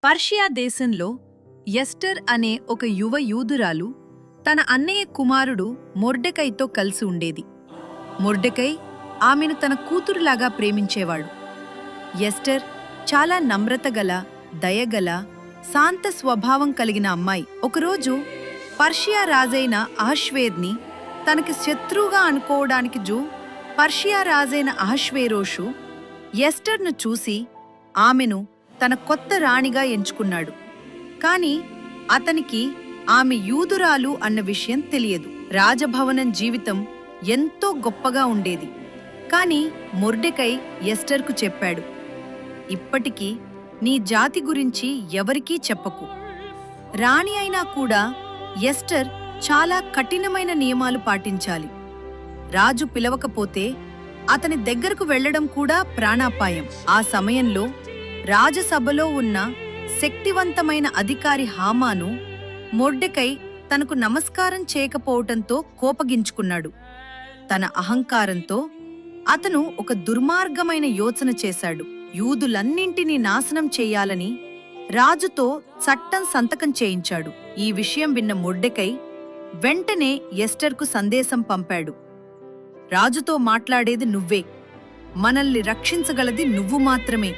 Persia దేశంలో ester అనే ఒక యువ యూదురాలు తన అన్నయ్య కుమారుడు మొర్డెకైతో కలిసి ఉండేది. మొర్డెకై ఆమెను తన కూతురులాగా ప్రేమించేవాడు. ఎస్టర్ చాలా నమ్రతగల, దయగల, శాంత స్వభావం కలిగిన అమ్మాయి. ఒకరోజు పర్షియా రాజైన అహష్వేర్ని తనకి శత్రువుగా అనుకోవడానికి పర్షియా రాజైన అహష్వేరోషు ఎస్టర్ను చూసి ఆమెను తన కొత్త రాణిగా ఎంచుకున్నాడు. కాని అతనికి ఆమె యూదురాలు అన్న విషయం తెలియదు. రాజభవనం జీవితం ఎంతో గొప్పగా ఉండేది. కాని మొర్డెకై ఎస్టర్కు చెప్పాడు, ఇప్పటికీ నీ జాతి గురించి ఎవరికీ చెప్పకు. రాణి అయినా కూడా ఎస్టర్ చాలా కఠినమైన నియమాలు పాటించాలి. రాజు పిలవకపోతే అతని దగ్గరకు వెళ్లడం కూడా ప్రాణాపాయం. ఆ సమయంలో రాజసభలో ఉన్న శక్తివంతమైన అధికారి హామాను మొర్డెకై తనకు నమస్కారం చేయకపోవటంతో కోపగించుకున్నాడు. తన అహంకారంతో అతను ఒక దుర్మార్గమైన యోచన చేశాడు. యూదులన్నింటినీ నాశనం చెయ్యాలని రాజుతో చట్టం సంతకం చేయించాడు. ఈ విషయం విన్న మొర్డెకై వెంటనే ఎస్టర్కు సందేశం పంపాడు. రాజుతో మాట్లాడేది నువ్వే, మనల్ని రక్షించగలది నువ్వు మాత్రమే.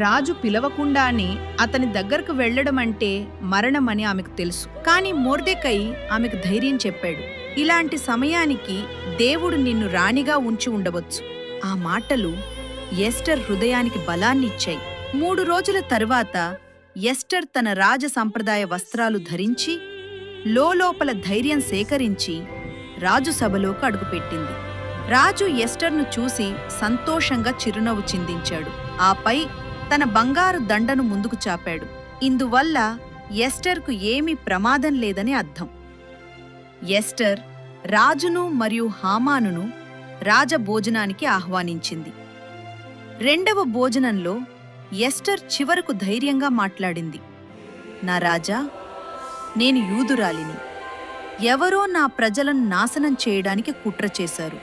రాజు పిలవకుండానే అతని దగ్గరకు వెళ్లడమంటే మరణమని ఆమెకు తెలుసు. కాని మొర్దెకై ఆమెకు ధైర్యం చెప్పాడు. ఇలాంటి సమయానికి దేవుడు నిన్ను రాణిగా ఉంచి ఉండవచ్చు. ఆ మాటలు ఎస్టర్ హృదయానికి బలాన్నిచ్చాయి. 3 రోజుల తరువాత ఎస్టర్ తన రాజ సంప్రదాయ వస్త్రాలు ధరించి లోపల ధైర్యం సేకరించి రాజు సభలోకి అడుగుపెట్టింది. రాజు ఎస్టర్ను చూసి సంతోషంగా చిరునవ్వు చిందించాడు. ఆపై తన బంగారు దండను ముందుకు చాపాడు. ఇందువల్ల ఎస్టర్కు ఏమీ ప్రమాదం లేదని అర్థం. ఎస్టర్ రాజును మరియు హామానును రాజభోజనానికి ఆహ్వానించింది. 2వ భోజనంలో ఎస్టర్ చివరకు ధైర్యంగా మాట్లాడింది. నా రాజా, నేను యూదురాలిని. ఎవరో నా ప్రజలను నాశనం చేయడానికి కుట్ర చేశారు.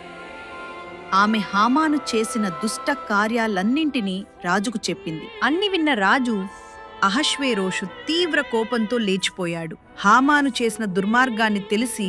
ఆమె హామాను చేసిన దుష్ట కార్యాలన్నింటినీ రాజుకు చెప్పింది. అన్ని విన్న రాజు అహష్వేరోషు తీవ్ర కోపంతో లేచిపోయాడు. హామాను చేసిన దుర్మార్గాన్ని తెలిసి